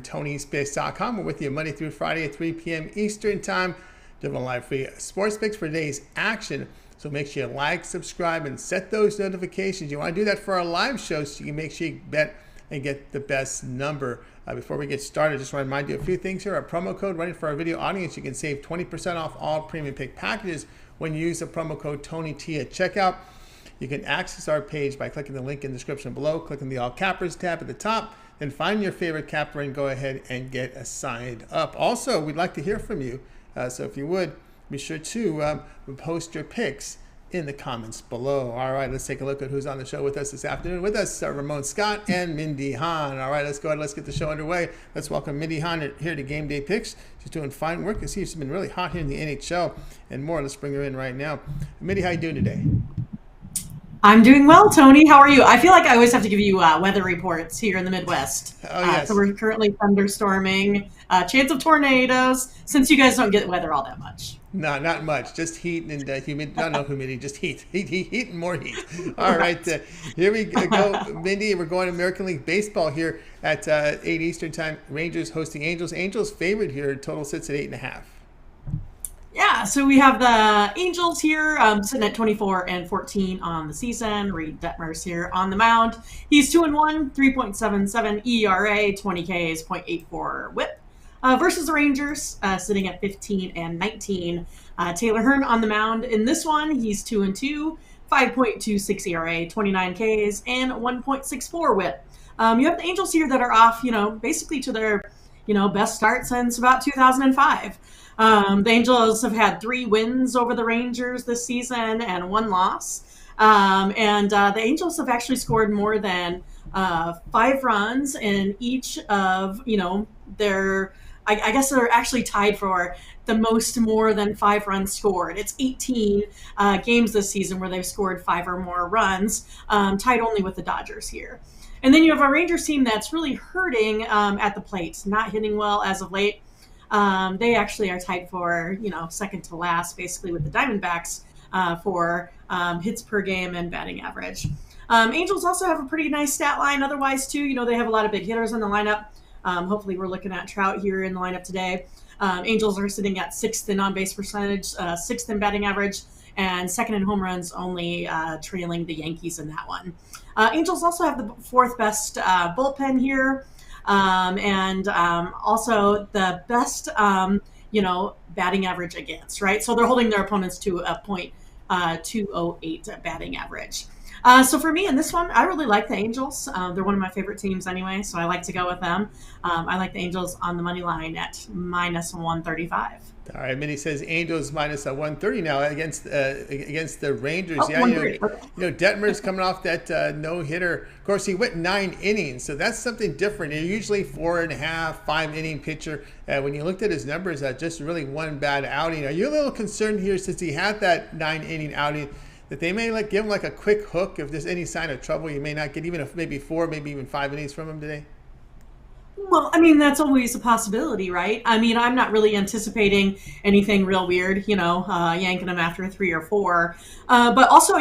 from TonySpace.com. We're with you Monday through Friday at 3 p.m. Eastern Time. Doing live free sports picks for today's action. So make sure you like, subscribe, and set those notifications. You want to do that for our live shows so you can make sure you bet and get the best number. Before we get started, I just want to remind you a few things here. Our promo code running for our video audience, you can save 20% off all premium pick packages when you use the promo code TonyT at checkout. You can access our page by clicking the link in the description below, clicking the All Cappers tab at the top, then find your favorite capper and go ahead and get signed up. Also, we'd like to hear from you. So if you would, be sure to post your picks in the comments below. All right, let's take a look at who's on the show with us this afternoon. With us, Ramon Scott and Mindy Hahn. All right, let's go ahead. Let's get the show underway. Let's welcome Mindy Hahn here to Game Day Picks. She's doing fine work. I see she's been really hot here in the NHL and more. Let's bring her in right now. Mindy, how you doing today? I'm doing well, Tony. How are you? I feel like I always have to give you weather reports here in the Midwest. Oh, yes. So we're currently thunderstorming, chance of tornadoes, since you guys don't get weather all that much. No, not much. Just heat and humidity. No humidity. Just heat. Heat, and more heat. All right. Here we go, Mindy. We're going American League Baseball here at 8 Eastern Time. Rangers hosting Angels. Angels favorite here. Total sits at 8.5. Yeah, so we have the Angels here sitting at 24-14 on the season. Reed Detmers here on the mound. He's 2-1, 3.77 ERA, 20 Ks, 0.84 WHIP. Versus the Rangers sitting at 15-19. Taylor Hearn on the mound in this one. He's 2-2, 5.26 ERA, 29 Ks, and 1.64 WHIP. You have the Angels here that are off, basically to their, best start since about 2005. The Angels have had 3 wins over the Rangers this season and 1 loss. The Angels have actually scored more than 5 runs in each of, their, I guess they're actually tied for the most more than 5 runs scored. It's 18 games this season where they've scored 5 or more runs, tied only with the Dodgers here. And then you have a Rangers team that's really hurting at the plate, not hitting well as of late. They actually are tied for, second to last, basically, with the Diamondbacks for hits per game and batting average. Angels also have a pretty nice stat line otherwise, too. They have a lot of big hitters in the lineup. Hopefully we're looking at Trout here in the lineup today. Angels are sitting at 6th in on-base percentage, 6th in batting average, and 2nd in home runs, only trailing the Yankees in that one. Angels also have the 4th best bullpen here. Also the best, batting average against, right? So they're holding their opponents to a .208 batting average. So for me in this one, I really like the Angels. They're one of my favorite teams anyway, so I like to go with them. I like the Angels on the money line at -135. All right, Minnie says Angels -130 now against the Rangers. Oh, yeah, 130. Detmer's coming off that no-hitter. Of course, he went 9 innings, so that's something different. You're usually 4.5, 5-inning pitcher. When you looked at his numbers, just really one bad outing. Are you a little concerned here since he had that 9-inning outing that they may give him a quick hook if there's any sign of trouble? You may not get even maybe 4, maybe even 5 innings from him today. Well, that's always a possibility, right? I'm not really anticipating anything real weird, yanking him after 3 or 4. But also,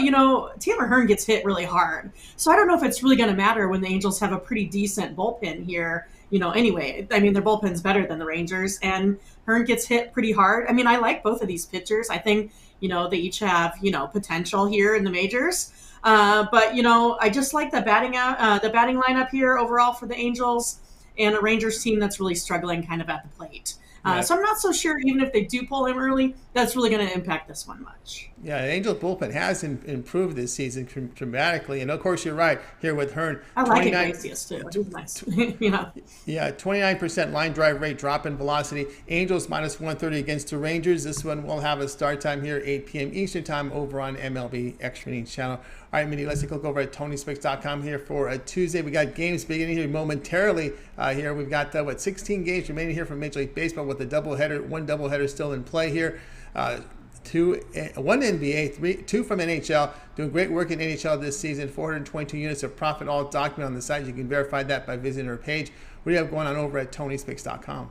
Taylor Hearn gets hit really hard. So I don't know if it's really going to matter when the Angels have a pretty decent bullpen here, anyway. Their bullpen's better than the Rangers, and Hearn gets hit pretty hard. I like both of these pitchers. I think, they each have, potential here in the majors. But, I just like the batting lineup here overall for the Angels, and a Rangers team that's really struggling kind of at the plate. So I'm not so sure, even if they do pull him early, that's really going to impact this one much. Yeah, the Angels bullpen has improved this season dramatically. And, of course, you're right here with Hearn. I like Iglesias, too. He's nice. Yeah, 29% line drive rate, drop in velocity. Angels -130 against the Rangers. This one will have a start time here, 8 p.m. Eastern Time over on MLB Extra Innings channel. All right, Mindy, let's take a look over at TonySpecs.com here for a Tuesday. We got games beginning here momentarily. Here we've got 16 games remaining here from Major League Baseball with one doubleheader still in play here. 1 NBA, 2 from NHL. Doing great work in NHL this season. 422 units of profit, all documented on the site. You can verify that by visiting our page. What do you have going on over at TonySpecs.com?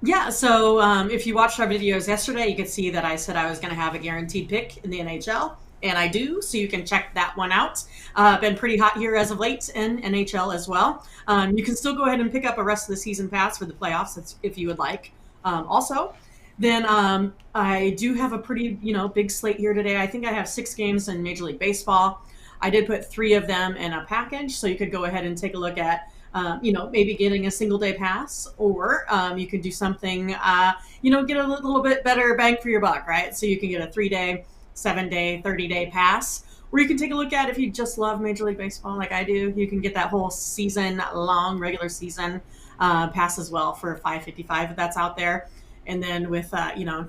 Yeah, so if you watched our videos yesterday, you could see that I said I was going to have a guaranteed pick in the NHL. and I do, so you can check that one out. Been pretty hot here as of late in NHL as well. You can still go ahead and pick up a rest of the season pass for the playoffs if you would like. Also, then I do have a pretty big slate here today. I think I have 6 games in Major League Baseball. I did put 3 of them in a package, so you could go ahead and take a look at maybe getting a single day pass, or you could do something, get a little bit better bang for your buck, right? So you can get a 3-day, 7-day, 30-day pass, or you can take a look at if you just love Major League Baseball like I do. You can get that whole season long regular season pass as well for $5.55 if that's out there. And then with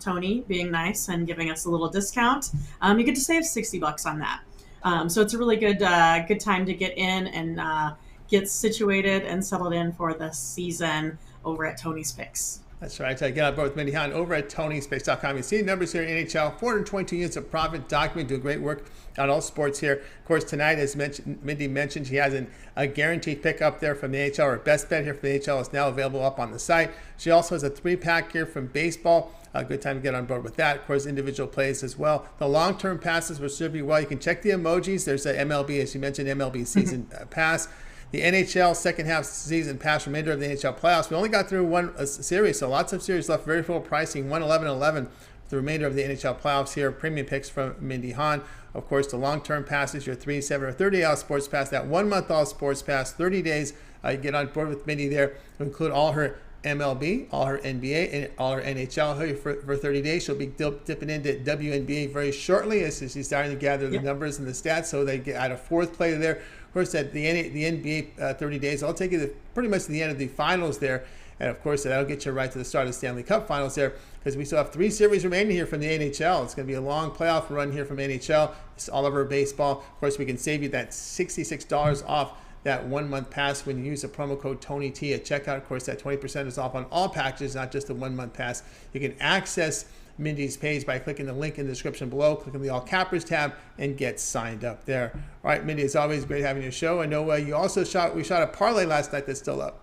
Tony being nice and giving us a little discount, you get to save $60 on that. So it's a really good time to get in and get situated and settled in for the season over at Tony's Picks. That's right. Get on board with Mindy Hahn over at Tony'sPicks.com. You see the numbers here in NHL, 422 units of profit, document, doing great work on all sports here. Of course, tonight, as Mindy mentioned, she has a guaranteed pick up there from the NHL. Her best bet here from the NHL is now available up on the site. She also has a 3-pack here from baseball. A good time to get on board with that. Of course, individual plays as well. The long-term passes will serve you well. You can check the emojis. There's a MLB, as you mentioned, MLB season pass. The NHL second half season pass, remainder of the NHL playoffs. We only got through one series, so lots of series left. Very full pricing, 111.11 the remainder of the NHL playoffs here. Premium picks from Mindy Hahn. Of course, the long-term passes, your 3, 7, or 30-hour sports pass. That 1-month all sports pass, 30 days. You get on board with Mindy there to include all her MLB, all her NBA, and all her NHL for 30 days. She'll be dipping into WNBA very shortly as she's starting to gather the numbers and the stats. So they get out a 4th play there. Of course, at the NBA 30 days, I'll take you pretty much to the end of the finals there. And of course, that'll get you right to the start of the Stanley Cup finals there, because we still have 3 series remaining here from the NHL. It's going to be a long playoff run here from NHL. It's all over baseball. Of course, we can save you that $66 off that 1-month pass when you use the promo code TonyT at checkout. Of course, that 20% is off on all packages, not just the 1-month pass. You can access Mindy's page by clicking the link in the description below, clicking the All Cappers tab, and get signed up there. All right, Mindy, it's always great having your show. I know you also we shot a parlay last night that's still up.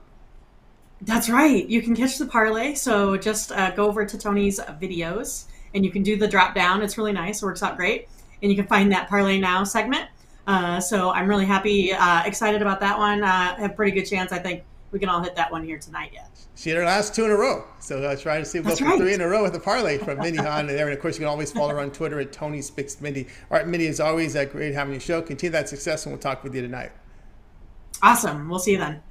That's right. You can catch the parlay. So just go over to Tony's videos, and you can do the drop down. It's really nice. It works out great. And you can find that Parlay Now segment. So I'm really happy, excited about that one. Have a pretty good chance. I think we can all hit that one here tonight yet. She had her last 2 in a row. So try to see if we'll go for 3 in a row with a parlay from Mindy Hahn there. And of course, you can always follow her on Twitter at Tony's Picks Mindy. All right, Mindy, as always, great having your show. Continue that success, and we'll talk with you tonight. Awesome. We'll see you then.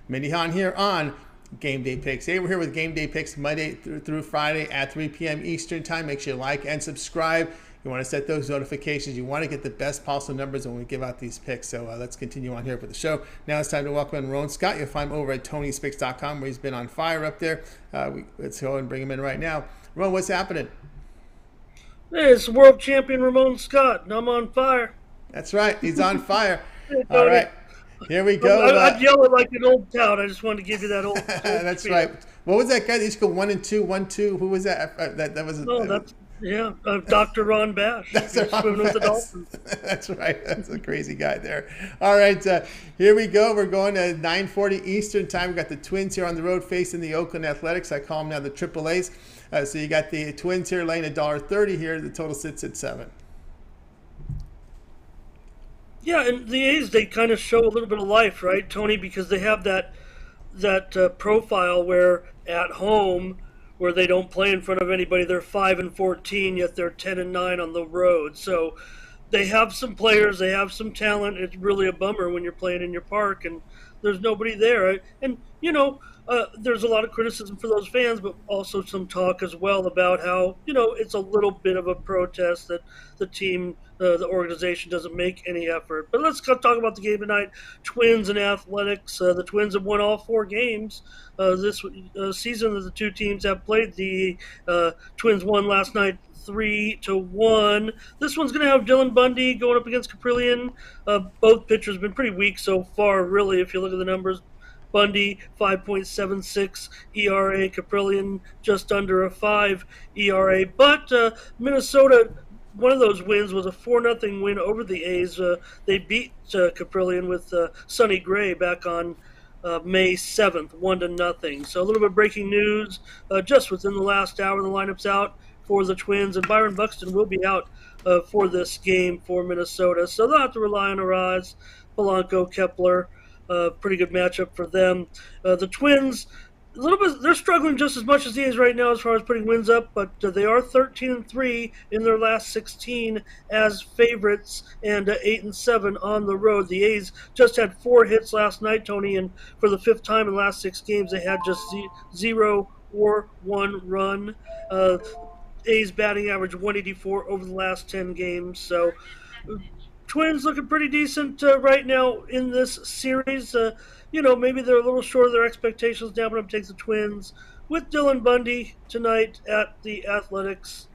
Mindy Hahn here on Game Day Picks. Hey, we're here with Game Day Picks Monday through Friday at 3 p.m. Eastern Time. Make sure you like and subscribe. You want to set those notifications. You want to get the best possible numbers when we give out these picks. So let's continue on here with the show. Now it's time to welcome in Ramon Scott. You'll find him over at Tony'sPicks.com, where he's been on fire up there. Let's go and bring him in right now. Ramon, what's happening? Hey, it's world champion Ramon Scott, and I'm on fire. That's right. He's on fire. All right. Here we go. I'd yell it like an old town. I just wanted to give you that old That's feel. Right. What was that guy that used to go 1-2, 1-2? Who was that? That was. Dr. Ron Bash. That's Ron Bash. That's right. That's a crazy guy there. All right, here we go. We're going to 9:40 Eastern Time. We've got the Twins here on the road facing the Oakland Athletics. I call them now the Triple A's. So you got the Twins here laying $1.30 here. The total sits at 7. Yeah, and the A's, they kind of show a little bit of life, right, Tony? Because they have that profile where at home, where they don't play in front of anybody, they're 5-14, yet they're 10-9 on the road. So they have some players, they have some talent. It's really a bummer when you're playing in your park and there's nobody there. And there's a lot of criticism for those fans, but also some talk as well about how it's a little bit of a protest that the team, the organization doesn't make any effort. But let's talk about the game tonight. Twins and Athletics. The Twins have won all 4 games this season that the 2 teams have played. The Twins won last night 3-1. This one's going to have Dylan Bundy going up against Caprillion. Both pitchers have been pretty weak so far, really, if you look at the numbers. Bundy, 5.76 ERA. Caprillion, just under a 5 ERA. But Minnesota, one of those wins was a 4-0 win over the A's. They beat Caprillion with Sonny Gray back on May 7th, 1-0. So a little bit of breaking news just within the last hour. The lineup's out for the Twins, and Byron Buxton will be out for this game for Minnesota. So they'll have to rely on Araz, Polanco, Kepler. Pretty good matchup for them. The Twins, a little bit, they're struggling just as much as he is right now as far as putting wins up, but they are 13-3 in their last 16 as favorites, and 8-7 on the road. The A's just had 4 hits last night, Tony, and for the 5th time in the last 6 games, they had just 0 or 1 run. A's batting average 184 over the last 10 games. So Twins looking pretty decent right now in this series. Maybe they're a little short of their expectations now, but I'm taking the Twins with Dylan Bundy tonight at the Athletics.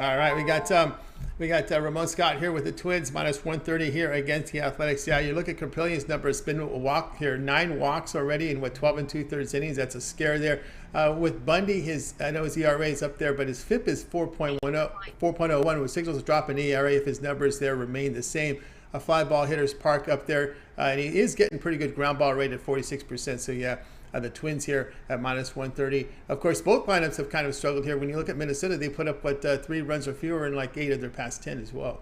All right, we got Ramon Scott here with the Twins -130 here against the Athletics. Yeah, you look at Caprillian's number. It's been a walk here, 9 walks already in 12 2/3 innings. That's a scare there. With Bundy, I know his ERA is up there, but his FIP is 4.01, with signals a drop in ERA if his numbers there remain the same. A 5-ball hitter's park up there, and he is getting pretty good ground ball rate at 46%. So yeah. The Twins here at -130. Of course, both lineups have kind of struggled here. When you look at Minnesota, they put up 3 runs or fewer in 8 of their past 10 as well.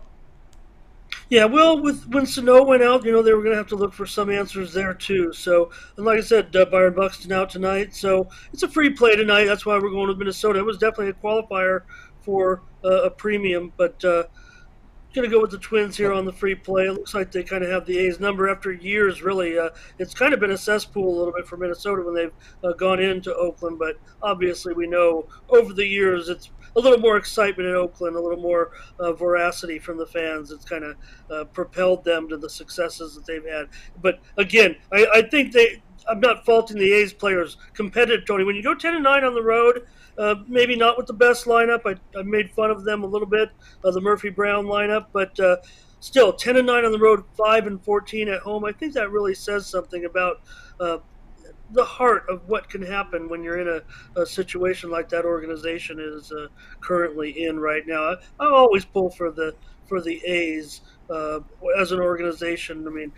Yeah, well, when Sano went out, they were going to have to look for some answers there too. So, and like I said, Byron Buxton out tonight, so it's a free play tonight. That's why we're going with Minnesota. It was definitely a qualifier for a premium, but going to go with the Twins here on the free play. It looks like they kind of have the A's number after years, really. It's kind of been a cesspool a little bit for Minnesota when they've gone into Oakland, but obviously we know over the years it's a little more excitement in Oakland, a little more veracity from the fans. It's kind of propelled them to the successes that they've had. But again, I think I'm not faulting the A's players. Competitive, Tony. When you go 10-9 on the road, maybe not with the best lineup. I made fun of them a little bit, the Murphy Brown lineup, but still 10-9 on the road, 5-14 at home. I think that really says something about the heart of what can happen when you're in a situation like that organization is currently in right now. I always pull for the A's as an organization. I mean,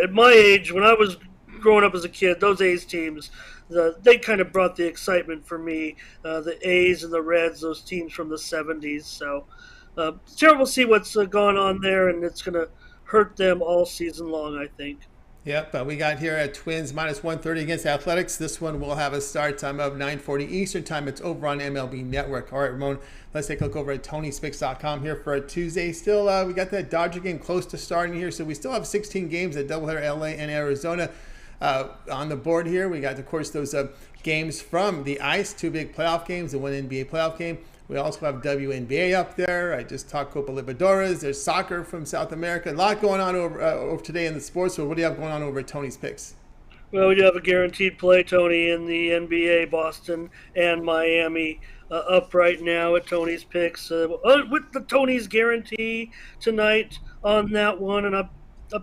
at my age, when I was growing up as a kid, those A's teams, they kind of brought the excitement for me. The A's and the Reds, those teams from the 70s. So we'll see what's going on there, and it's going to hurt them all season long, I think. Yep, we got here at Twins -130 against Athletics. This one will have a start time of 9:40 Eastern time. It's over on MLB Network. All right, Ramon, let's take a look over at TonySpicks.com here for a Tuesday. Still, we got that Dodger game close to starting here, so we still have 16 games at doubleheader LA and Arizona. On the board here, we got, of course, those games from the ice, 2 big playoff games and 1 NBA playoff game. We also have WNBA up there. I just talked Copa Libertadores. There's soccer from South America. A lot going on over today in the sports. So what do you have going on over at Tony's Picks? Well, we do have a guaranteed play, Tony, in the NBA, Boston and Miami up right now at Tony's Picks. With the Tony's guarantee tonight on that one, and up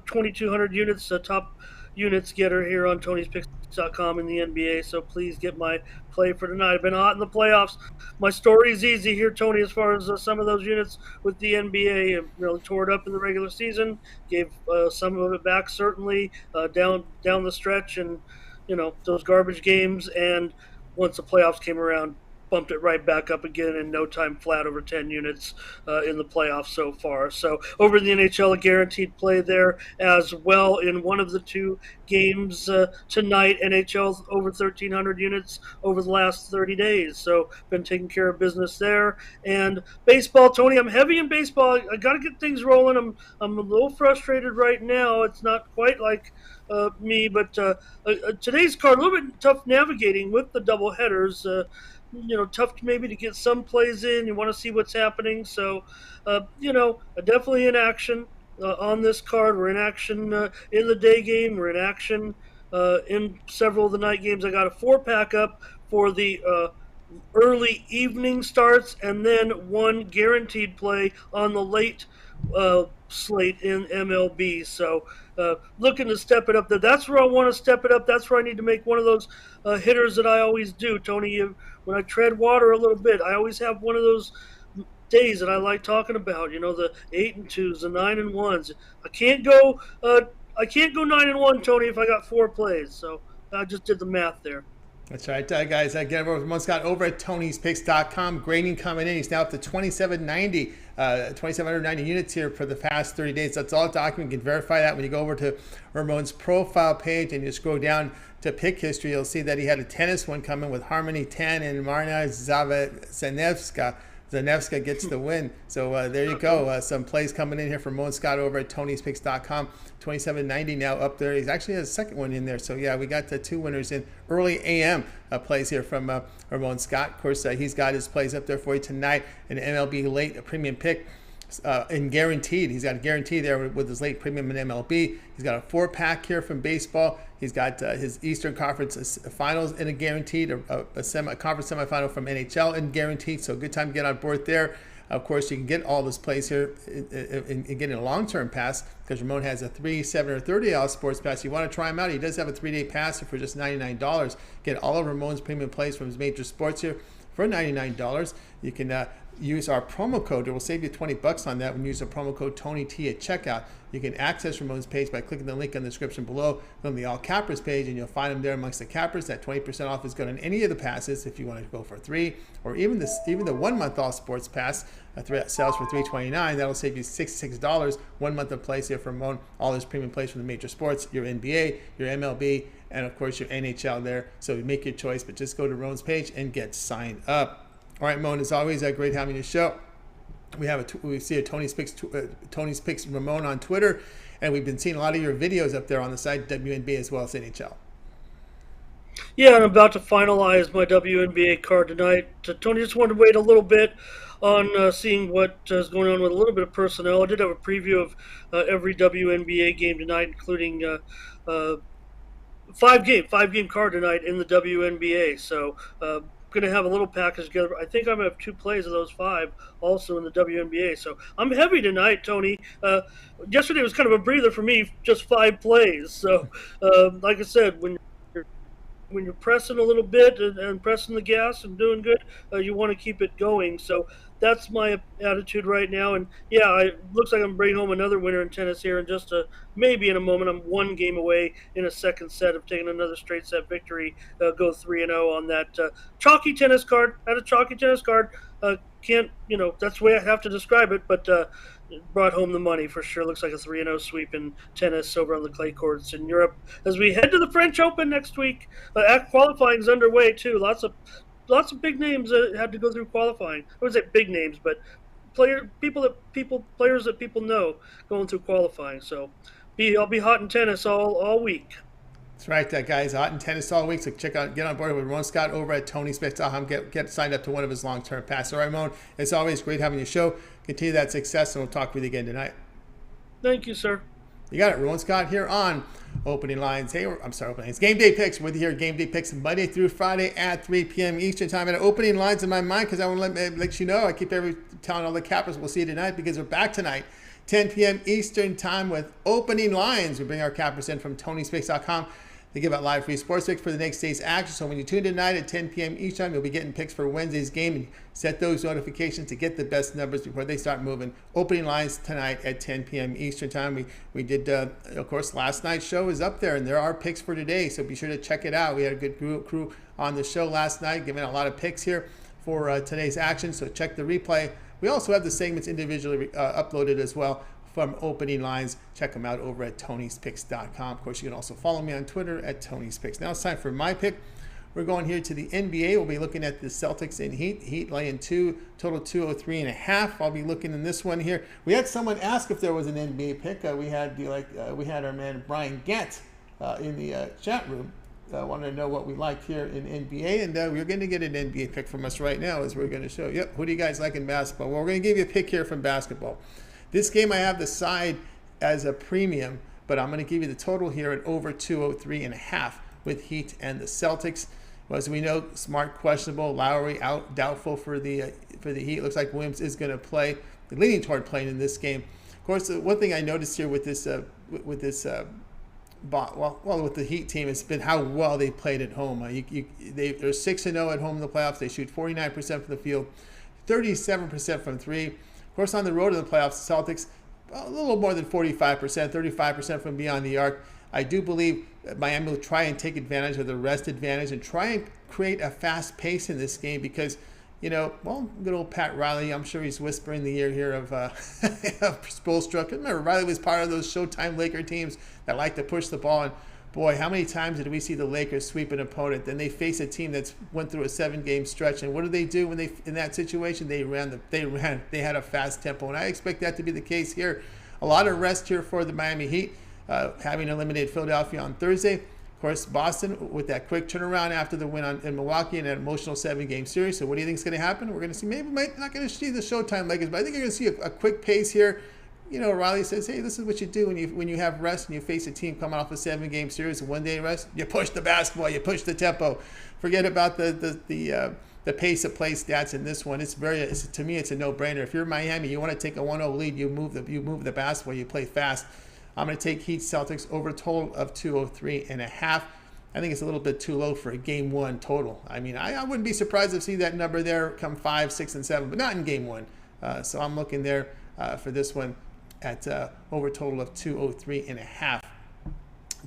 2,200 units, top units getter here on Tony'sPicks.com in the NBA. So please get my play for tonight. I've been hot in the playoffs. My story is easy here, Tony, as far as some of those units with the NBA. I really tore it up in the regular season, gave some of it back certainly down the stretch, and those garbage games. And once the playoffs came around, bumped it right back up again in no time, flat over 10 units in the playoffs so far. So over in the NHL, a guaranteed play there as well in one of the 2 games tonight. NHL over 1,300 units over the last 30 days. So been taking care of business there. And baseball, Tony, I'm heavy in baseball. I got to get things rolling. I'm a little frustrated right now. It's not quite like me, but today's card, a little bit tough navigating with the double headers. Tough maybe to get some plays in. You want to see what's happening. So, definitely in action on this card. We're in action in the day game. We're in action in several of the night games. I got a 4-pack up for the early evening starts, and then 1 guaranteed play on the late slate in MLB. So looking to step it up there. That's where I want to step it up. That's where I need to make one of those hitters that I always do, Tony. When I tread water a little bit, I always have one of those days that I like talking about. The 8-2s, the 9-1s. I can't go 9-1, Tony, if I got 4 plays. So I just did the math there. That's right, guys. Get over with Ramon Scott over at Tony'sPicks.com. Grading coming in. He's now up to 2,790 units here for the past 30 days. That's all documented. You can verify that when you go over to Ramon's profile page and you scroll down to pick history. You'll see that he had a tennis one coming with Harmony 10 and Marina Zanevska. Zanevska gets the win. So there you go. Some plays coming in here from Ramon Scott over at Tony'sPicks.com. 2790 now up there. He's actually has a second one in there. So yeah, we got the two winners in early AM plays here from Ramon Scott. Of course, he's got his plays up there for you tonight. An MLB late premium pick. And guaranteed. He's got a guarantee there with his late premium in MLB. He's got a 4-pack here from baseball. He's got his Eastern Conference Finals in a guaranteed, a conference semifinal from NHL in guaranteed. So good time to get on board there. Of course, you can get all those plays here and get a long-term pass because Ramon has a 3, 7, or 30 sports pass. You want to try him out. He does have a 3-day pass for just $99. Get all of Ramon's premium plays from his major sports here for $99. You can use our promo code. It will save you $20 on that when you use the promo code TonyT at checkout. You can access Ramon's page by clicking the link in the description below. Go to the All Cappers page, and you'll find them there amongst the cappers. That 20% off is good on any of the passes if you want to go for 3, or even the 1-month All Sports Pass sells for $329. That'll save you $66. 1 month of plays here from Ramon. All his premium plays from the major sports, your NBA, your MLB, and of course your NHL there. So make your choice, but just go to Ramon's page and get signed up. All right, Ramon, as always, great having you show. We see a Tony's Picks Ramon on Twitter, and we've been seeing a lot of your videos up there on the site, WNBA as well as NHL. Yeah, and I'm about to finalize my WNBA card tonight. Tony, just wanted to wait a little bit on seeing what is going on with a little bit of personnel. I did have a preview of every WNBA game tonight, including 5-game card tonight in the WNBA. So going to have a little package together. I think I'm going to have 2 plays of those 5 also in the WNBA. So I'm heavy tonight, Tony. Yesterday was kind of a breather for me, just 5 plays. So like I said, when you're pressing a little bit and pressing the gas and doing good, you want to keep it going. So that's my attitude right now. And yeah, it looks like I'm bringing home another winner in tennis here in just maybe in a moment. I'm 1 game away in a second set of taking another straight set victory, go 3-0 on that chalky tennis card. I had a chalky tennis card. That's the way I have to describe it, but brought home the money for sure. Looks like a 3-0 sweep in tennis over on the clay courts in Europe as we head to the French Open next week. Qualifying is underway too. Lots of big names that had to go through qualifying. I wouldn't say big names, but players that people know going through qualifying. So I'll be hot in tennis all week. That's right, guys. Hot in tennis all week. So get on board with Ramon Scott over at Tony'sPicks.com. Get signed up to one of his long-term passes. All right, Ramon, it's always great having you show. Continue that success, and we'll talk with you again tonight. Thank you, sir. You got it. Ramon Scott here on Opening Lines. Opening Lines. Game Day Picks. With you here, Game Day Picks Monday through Friday at 3 p.m. Eastern Time. And Opening Lines in my mind because I want to let you know. I keep telling all the cappers we'll see you tonight because we're back tonight, 10 p.m. Eastern Time with Opening Lines. We bring our cappers in from Tony'sPicks.com. They give out live free sports picks for the next day's action. So when you tune in tonight at 10 p.m. each time, you'll be getting picks for Wednesday's game and set those notifications to get the best numbers before they start moving. Opening lines tonight at 10 p.m. Eastern Time. We did, of course, last night's show is up there, and there are picks for today. So be sure to check it out. We had a good crew on the show last night, giving a lot of picks here for today's action. So check the replay. We also have the segments individually uploaded as well from Opening Lines. Check them out over at Tony'sPicks.com. Of course, you can also follow me on Twitter at Tony'sPicks. Now it's time for my pick. We're going here to the NBA. We'll be looking at the Celtics and Heat. Heat laying 2, total 203.5. I'll be looking in this one here. We had someone ask if there was an NBA pick. We had our man Brian Gant in the chat room. Wanted to know what we liked here in NBA, and we're going to get an NBA pick from us right now as we're going to show. Yep, who do you guys like in basketball? Well, we're going to give you a pick here from basketball. This game I have the side as a premium, but I'm going to give you the total here at over 203.5 with Heat and the Celtics. Well, as we know, Smart questionable, Lowry out, doubtful for the Heat. Looks like Williams is going to play, leaning toward playing in this game. Of course, one thing I noticed here with the Heat team has been how well they played at home. They're 6-0 at home in the playoffs. They shoot 49% from the field, 37% from 3. Of course, on the road in the playoffs, the Celtics, a little more than 45%, 35% from beyond the arc. I do believe Miami will try and take advantage of the rest advantage and try and create a fast pace in this game because, well, good old Pat Riley, I'm sure he's whispering the ear here of Spoelstra. Remember, Riley was part of those Showtime Laker teams that like to push the ball. And boy, how many times did we see the Lakers sweep an opponent? Then they face a team that's went through a 7-game stretch. And what do they do when they in that situation? They had a fast tempo. And I expect that to be the case here. A lot of rest here for the Miami Heat, having eliminated Philadelphia on Thursday. Of course, Boston with that quick turnaround after the win in Milwaukee in an emotional 7-game series. So what do you think is going to happen? We're going to see, maybe not going to see the Showtime Lakers, but I think you're going to see a quick pace here. Riley says, hey, this is what you do when you have rest and you face a team coming off a 7-game series and 1-day rest. You push the basketball, you push the tempo. Forget about the pace of play stats in this one. To me, it's a no-brainer. If you're Miami, you want to take a 1-0 lead, you move the basketball, you play fast. I'm going to take Heat Celtics over a total of 203.5. I think it's a little bit too low for a Game 1 total. I mean, I wouldn't be surprised to see that number there come 5, 6, and 7, but not in Game 1. So I'm looking there for this one at over a total of 203.5.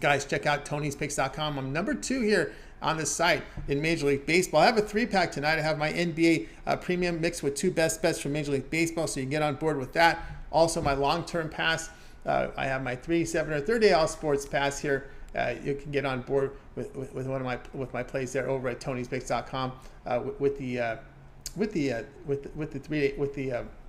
Guys, check out Tony'sPicks.com. I'm number 2 here on the site in Major League Baseball. I have a 3-pack tonight. I have my NBA premium mixed with 2 best bets from Major League Baseball, so you can get on board with that. Also, my long-term pass. I have my 3, 7, or 30-day all sports pass here. You can get on board with my plays there over at Tony'sPicks.com with the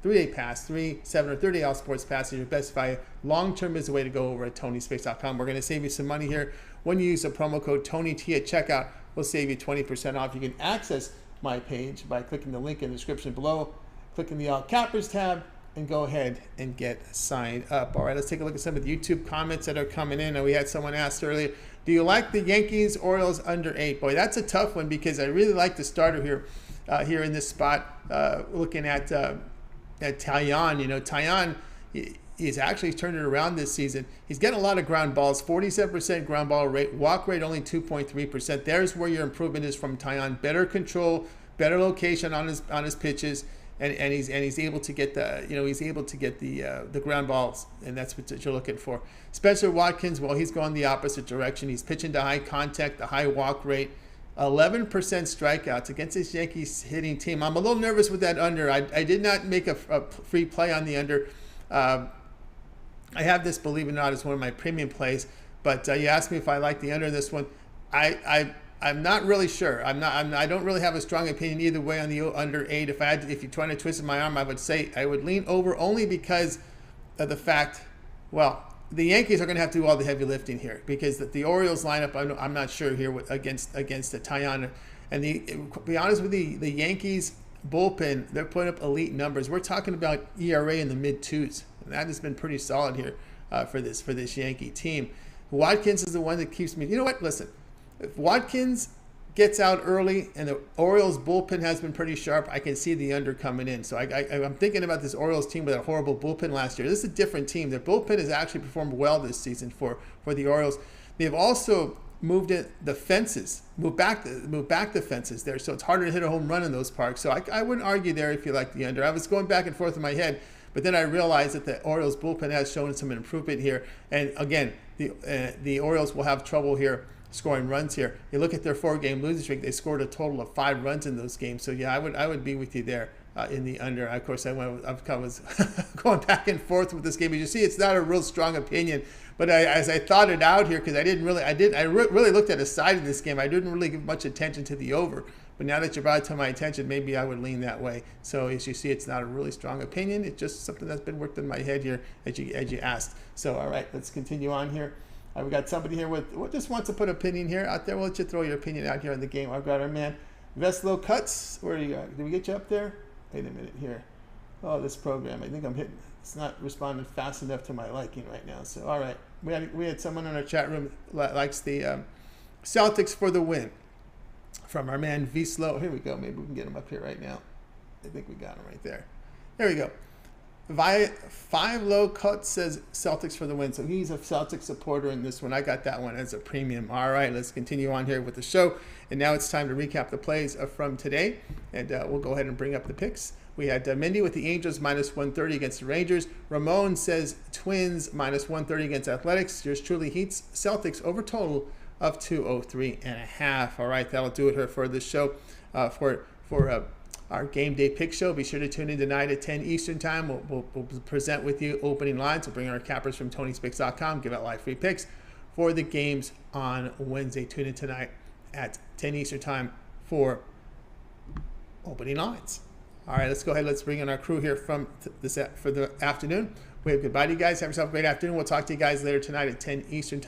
3-day pass, 3, 7, or 30-day all sports pass is your best value. Long-term is the way to go over at Tony'sPicks.com. We're going to save you some money here. When you use the promo code TonyT at checkout, we'll save you 20% off. You can access my page by clicking the link in the description below, clicking the All Cappers tab, and go ahead and get signed up. All right, let's take a look at some of the YouTube comments that are coming in. And we had someone asked earlier, do you like the Yankees Orioles under 8? Boy, that's a tough one because I really like the starter here in this spot. Looking at Taillon, Taillon, he's actually turned it around this season. He's getting a lot of ground balls, 47% ground ball rate, walk rate only 2.3%. There's where your improvement is from Taillon. Better control, better location on his pitches. And he's able to get the ground balls, and that's what you're looking for. Spencer Watkins, well, he's going the opposite direction. He's pitching to high contact, the high walk rate, 11% strikeouts against this Yankees hitting team. I'm a little nervous with that under. I did not make a free play on the under. I have this, believe it or not, as one of my premium plays. But you asked me if I like the under in this one. I'm not really sure. I don't really have a strong opinion either way on the under 8. If you're trying to twist my arm, I would say I would lean over only because of the fact, well, the Yankees are going to have to do all the heavy lifting here because the Orioles lineup, I'm not sure here against the Taillon. And to be honest with you, the Yankees bullpen, they're putting up elite numbers. We're talking about ERA in the mid-2s. And that has been pretty solid here for this Yankee team. Watkins is the one that keeps me. You know what? Listen. If Watkins gets out early and the Orioles bullpen has been pretty sharp, I can see the under coming in. So I'm thinking about this Orioles team with a horrible bullpen last year. This is a different team. Their bullpen has actually performed well this season for the Orioles. They've also moved the fences, moved back the fences there, so it's harder to hit a home run in those parks. So I wouldn't argue there if you like the under. I was going back and forth in my head, but then I realized that the Orioles bullpen has shown some improvement here. And again, the Orioles will have trouble here scoring runs here. You look at their 4-game losing streak, they scored a total of 5 runs in those games. So yeah, I would be with you there in the under. Of course, I was going back and forth with this game. As you see, it's not a real strong opinion, but as I thought it out here, because I really looked at a side in this game. I didn't really give much attention to the over. But now that you brought it to my attention, maybe I would lean that way. So as you see, it's not a really strong opinion. It's just something that's been worked in my head here as you asked. So all right, let's continue on here. We got somebody here with just wants to put opinion here out there. We'll let you throw your opinion out here in the game. I've got our man Veslo Cuts. Where are you going? Did we get you up there? Wait a minute here. Oh, this program. I think I'm hitting. It's not responding fast enough to my liking right now. So all right, we had someone in our chat room that likes the Celtics for the win. From our man Veslo. Here we go. Maybe we can get him up here right now. I think we got him right there. There we go. Five Low Cut says Celtics for the win. So he's a Celtics supporter in this one. I got that one as a premium. All right, let's continue on here with the show. And now it's time to recap the plays from today. And we'll go ahead and bring up the picks We had Mindy with the Angels -130 against the Rangers. Ramon says Twins -130 against Athletics. Yours truly Heats Celtics over total of 203.5. All right, that'll do it here for this show. For our game day pick show, be sure to tune in tonight at 10 Eastern time. We'll present with you opening lines. We'll bring our cappers from TonySpicks.com, give out live free picks for the games on Wednesday. Tune in tonight at 10 Eastern time for opening lines. All right, let's go ahead. Let's bring in our crew here for the afternoon. Wave goodbye to you guys. Have yourself a great afternoon. We'll talk to you guys later tonight at 10 Eastern time.